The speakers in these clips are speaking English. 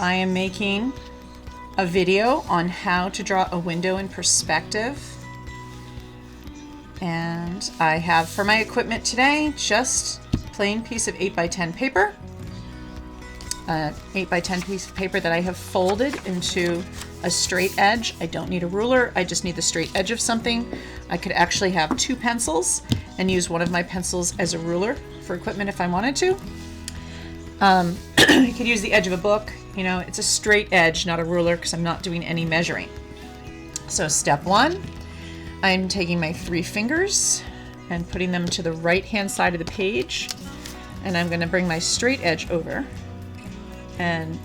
I am making a video on how to draw a window in perspective. And I have for my equipment today just plain piece of 8x10 paper. 8x10 piece of paper that I have folded into a straight edge. I don't need a ruler, I just need the straight edge of something. I could actually have 2 pencils and use one of my pencils as a ruler for equipment if I wanted to. You could use the edge of a book. You know, it's a straight edge, not a ruler, because I'm not doing any measuring. So step 1, I'm taking my 3 fingers and putting them to the right hand side of the page, and I'm going to bring my straight edge over and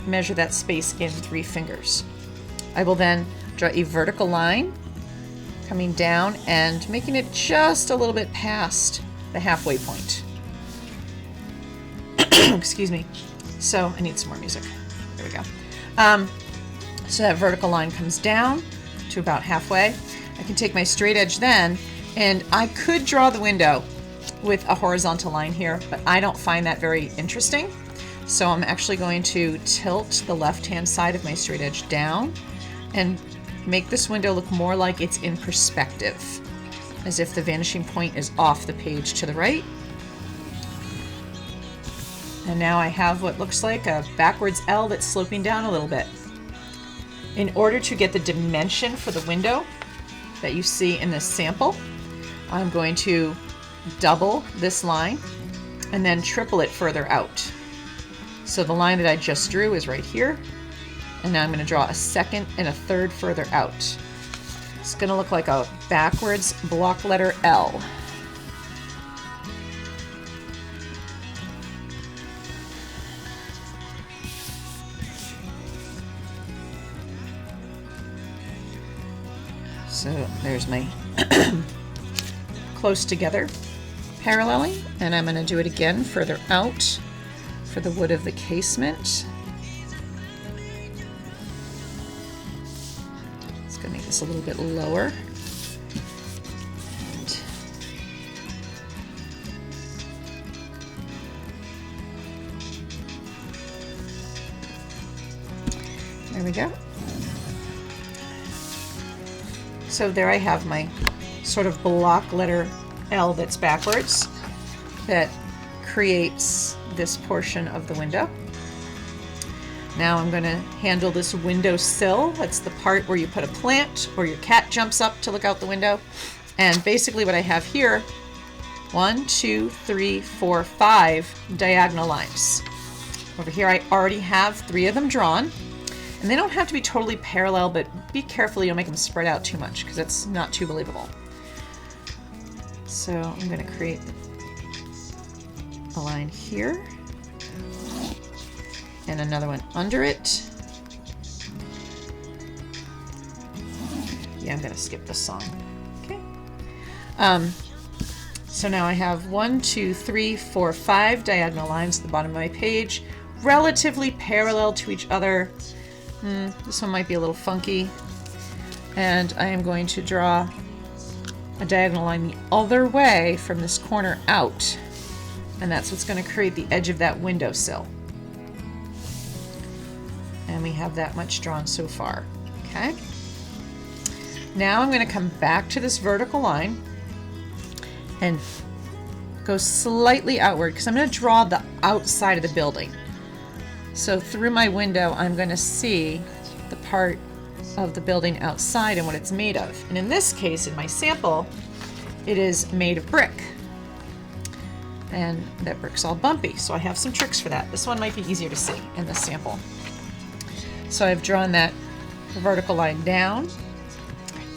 measure that space in 3 fingers. I will then draw a vertical line coming down and making it just a little bit past the halfway point. Excuse me. So I need some more music. There we go. So that vertical line comes down to about halfway. I can take my straight edge then, and I could draw the window with a horizontal line here, but I don't find that very interesting. So I'm actually going to tilt the left-hand side of my straight edge down and make this window look more like it's in perspective, as if the vanishing point is off the page to the right. And now I have what looks like a backwards L that's sloping down a little bit. In order to get the dimension for the window that you see in this sample, I'm going to double this line and then triple it further out. So the line that I just drew is right here, and now I'm going to draw a second and a third further out. It's going to look like a backwards block letter L. So there's my close together paralleling, and I'm going to do it again further out for the wood of the casement. It's going to make this a little bit lower. And there we go. So there I have my sort of block letter L that's backwards that creates this portion of the window. Now I'm going to handle this window sill. That's the part where you put a plant or your cat jumps up to look out the window. And basically what I have here, 1, 2, 3, 4, 5 diagonal lines. Over here I already have 3 of them drawn. And they don't have to be totally parallel, but be careful you don't make them spread out too much, because that's not too believable. So I'm going to create a line here and another one under it. Yeah, I'm going to skip this song. Okay. So now I have 1, 2, 3, 4, 5 diagonal lines at the bottom of my page, relatively parallel to each other. This one might be a little funky. And I am going to draw a diagonal line the other way from this corner out. And that's what's going to create the edge of that windowsill. And we have that much drawn so far. Okay. Now I'm going to come back to this vertical line and go slightly outward, because I'm going to draw the outside of the building. So through my window, I'm going to see the part of the building outside and what it's made of. And in this case, in my sample, it is made of brick. And that brick's all bumpy, so I have some tricks for that. This one might be easier to see in this sample. So I've drawn that vertical line down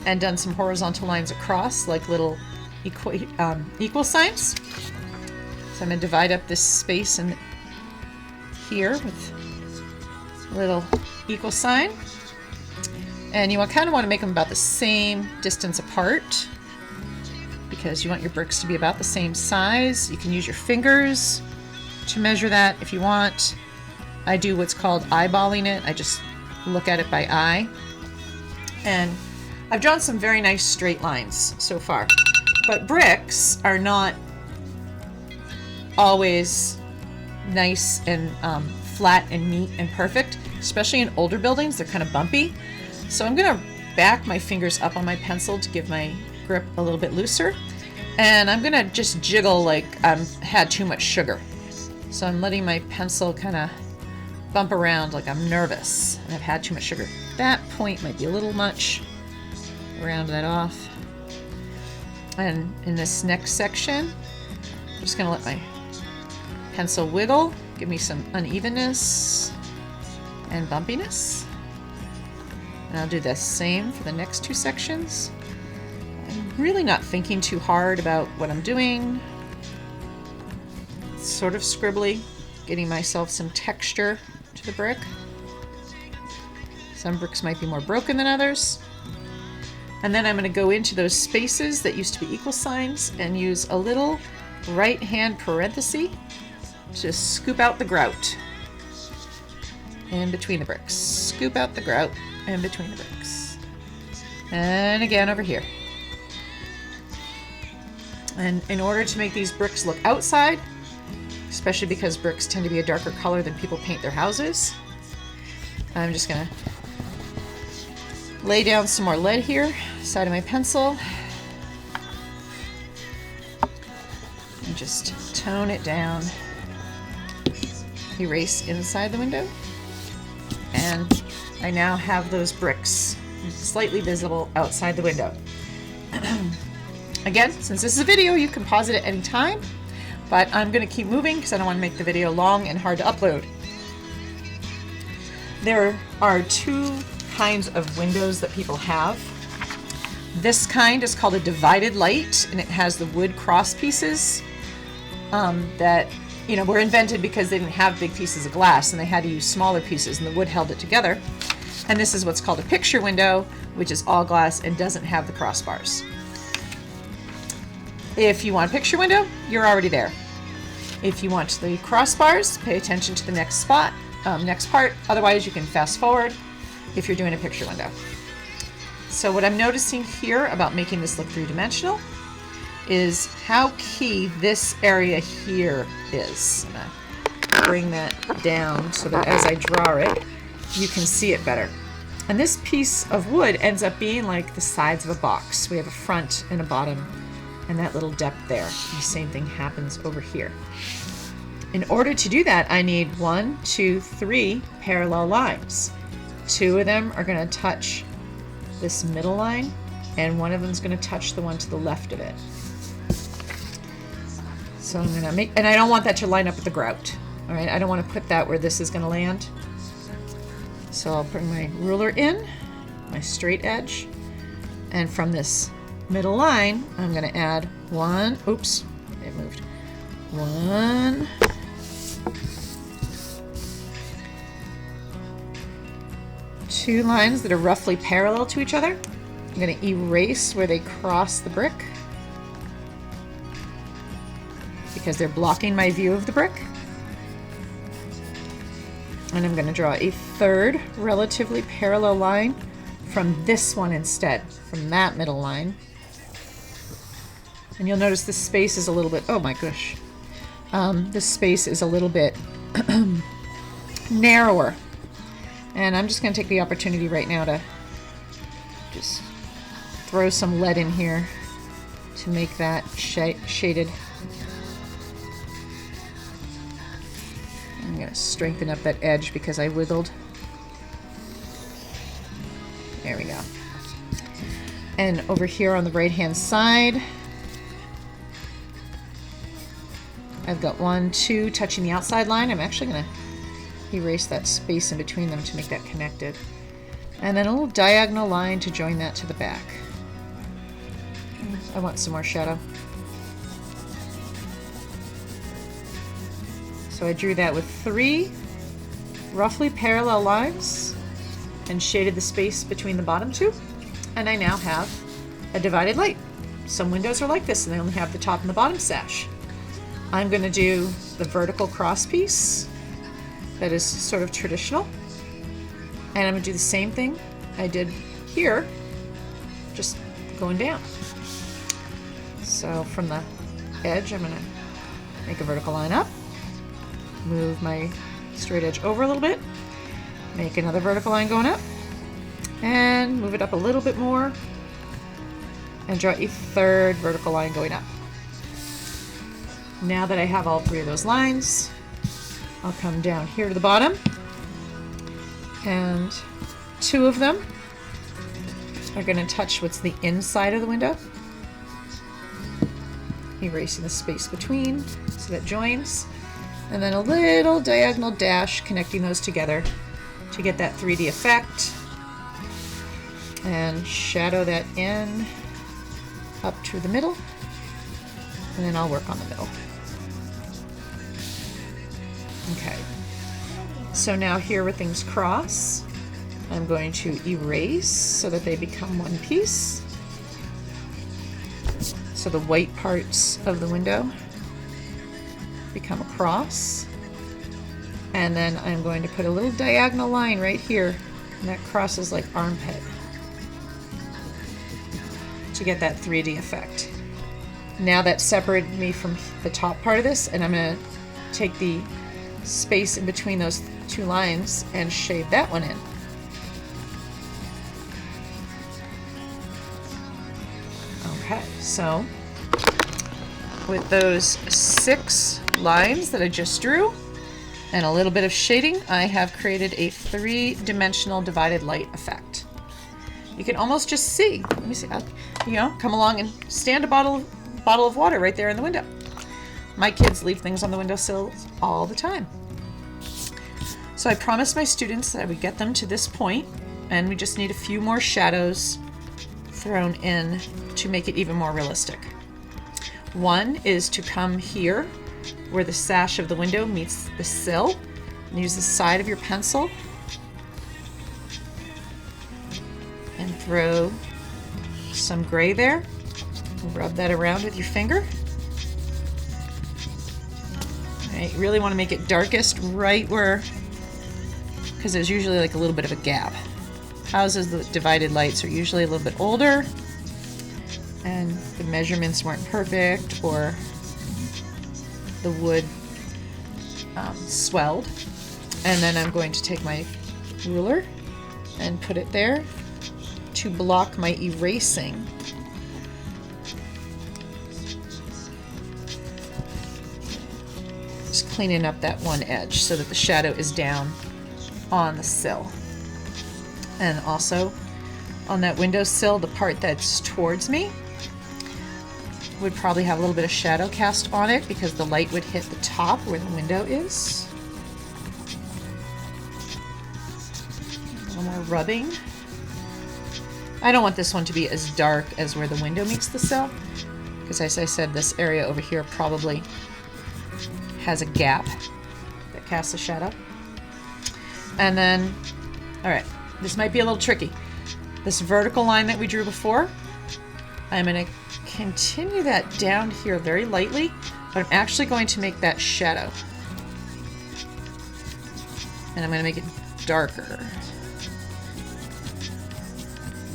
and done some horizontal lines across, like little equal signs. So I'm going to divide up this space in here with a little equal sign, and you kind of want to make them about the same distance apart, because you want your bricks to be about the same size. You can use your fingers to measure that if you want. I do what's called eyeballing it. I just look at it by eye, and I've drawn some very nice straight lines so far, but bricks are not always nice and flat and neat and perfect, especially in older buildings. They're kind of bumpy. So I'm going to back my fingers up on my pencil to give my grip a little bit looser. And I'm going to just jiggle like I've had too much sugar. So I'm letting my pencil kind of bump around like I'm nervous and I've had too much sugar. That point might be a little much. Round that off. And in this next section, I'm just going to let my pencil wiggle, give me some unevenness and bumpiness. And I'll do the same for the next two sections. I'm really not thinking too hard about what I'm doing. It's sort of scribbly, getting myself some texture to the brick. Some bricks might be more broken than others. And then I'm going to go into those spaces that used to be equal signs and use a little right-hand parenthesis to scoop out the grout in between the bricks. Scoop out the grout in between the bricks. And again over here. And in order to make these bricks look outside, especially because bricks tend to be a darker color than people paint their houses, I'm just going to lay down some more lead here, side of my pencil, and just tone it down. Erase inside the window. And I now have those bricks slightly visible outside the window. Again, since this is a video, you can pause it at any time, but I'm going to keep moving because I don't want to make the video long and hard to upload. There are two kinds of windows that people have. This kind is called a divided light, and it has the wood cross pieces that were invented because they didn't have big pieces of glass and they had to use smaller pieces, and the wood held it together. And this is what's called a picture window, which is all glass and doesn't have the crossbars. If you want a picture window, you're already there. If you want the crossbars, pay attention to the next part. Otherwise, you can fast forward if you're doing a picture window. So what I'm noticing here about making this look three-dimensional is how key this area here is. I'm gonna bring that down so that as I draw it, you can see it better. And this piece of wood ends up being like the sides of a box. We have a front and a bottom and that little depth there. The same thing happens over here. In order to do that, I need 1, 2, 3 parallel lines. 2 of them are going to touch this middle line, and one of them is going to touch the one to the left of it. So I'm going to make, and I don't want that to line up with the grout. All right, I don't want to put that where this is going to land. So I'll bring my ruler in, my straight edge, and from this middle line, I'm going to add 1, oops, it moved, 1, 2 lines that are roughly parallel to each other. I'm going to erase where they cross the brick because they're blocking my view of the brick. And I'm going to draw a third relatively parallel line from this one instead, from that middle line. And you'll notice this space is a little bit, oh my gosh, this space is a little bit narrower. And I'm just going to take the opportunity right now to just throw some lead in here to make that shaded. I'm going to strengthen up that edge because I wiggled. There we go. And over here on the right hand side, I've got 1, 2 touching the outside line. I'm actually going to erase that space in between them to make that connected. And then a little diagonal line to join that to the back. I want some more shadow. So I drew that with 3 roughly parallel lines and shaded the space between the bottom 2. And I now have a divided light. Some windows are like this and they only have the top and the bottom sash. I'm going to do the vertical cross piece that is sort of traditional. And I'm going to do the same thing I did here, just going down. So from the edge, I'm going to make a vertical line up, move my straight edge over a little bit, make another vertical line going up, and move it up a little bit more, and draw a third vertical line going up. Now that I have all three of those lines, I'll come down here to the bottom, and two of them are going to touch what's the inside of the window, erasing the space between so that joins, and then a little diagonal dash connecting those together to get that 3D effect, and shadow that in up to the middle, and then I'll work on the middle. Okay, so now here where things cross, I'm going to erase so that they become one piece. So the white parts of the window become a cross. And then I'm going to put a little diagonal line right here, and that crosses like armpit to get that 3D effect. Now that separated me from the top part of this, and I'm going to take the space in between those two lines and shade that one in. Okay, so with those 6 lines that I just drew and a little bit of shading, I have created a 3-dimensional divided light effect. You can almost just see, let me see, you know, come along and stand a bottle of water right there in the window. My kids leave things on the windowsill all the time. So I promised my students that I would get them to this point, and we just need a few more shadows thrown in to make it even more realistic. One is to come here where the sash of the window meets the sill, and use the side of your pencil and throw some gray there. Rub that around with your finger. Right, you really want to make it darkest right where, because there's usually like a little bit of a gap. Houses with divided lights are usually a little bit older, and the measurements weren't perfect, or the wood swelled. And then I'm going to take my ruler and put it there to block my erasing. Just cleaning up that one edge so that the shadow is down on the sill. And also on that windowsill, the part that's towards me would probably have a little bit of shadow cast on it because the light would hit the top where the window is. A little more rubbing. I don't want this one to be as dark as where the window meets the sill, because as I said, this area over here probably has a gap that casts a shadow. And then, all right, this might be a little tricky. This vertical line that we drew before, I'm going to continue that down here very lightly, but I'm actually going to make that shadow. And I'm going to make it darker,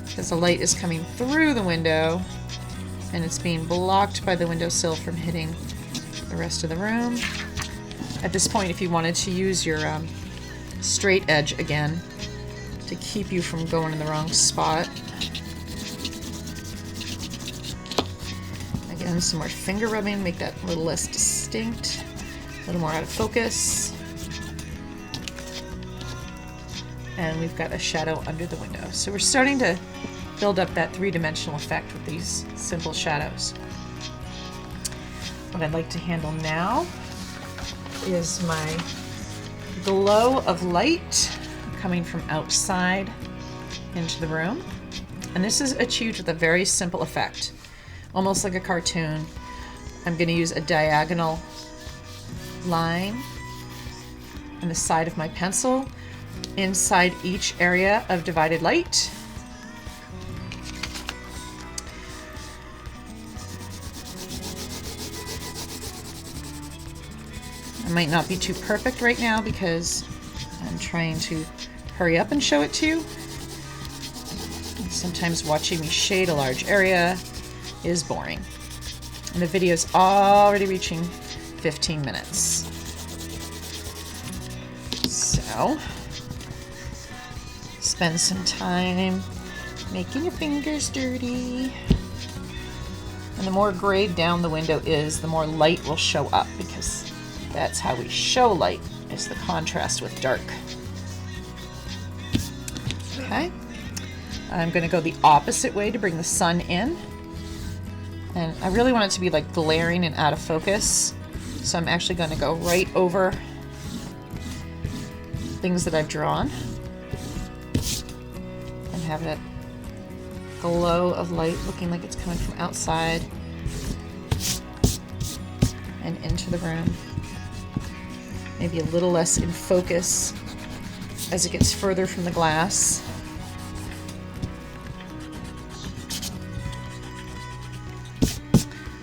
because the light is coming through the window and it's being blocked by the windowsill from hitting the rest of the room. At this point, if you wanted to use your straight edge again to keep you from going in the wrong spot. Again, some more finger rubbing, make that a little less distinct, a little more out of focus. And we've got a shadow under the window. So we're starting to build up that 3-dimensional effect with these simple shadows. What I'd like to handle now is my glow of light coming from outside into the room. And this is achieved with a very simple effect, almost like a cartoon. I'm going to use a diagonal line on the side of my pencil inside each area of divided light. I might not be too perfect right now because I'm trying to hurry up and show it to you. And sometimes watching me shade a large area is boring. And the video is already reaching 15 minutes. So, spend some time making your fingers dirty. And the more grayed down the window is, the more light will show up, because that's how we show light, is the contrast with dark. Okay. I'm going to go the opposite way to bring the sun in. And I really want it to be like glaring and out of focus. So I'm actually going to go right over things that I've drawn and have that glow of light looking like it's coming from outside and into the room. Maybe a little less in focus as it gets further from the glass.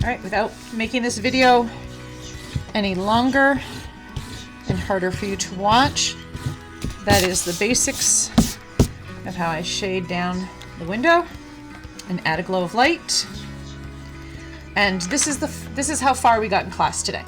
All right, without making this video any longer and harder for you to watch, that is the basics of how I shade down the window and add a glow of light. And this is how far we got in class today.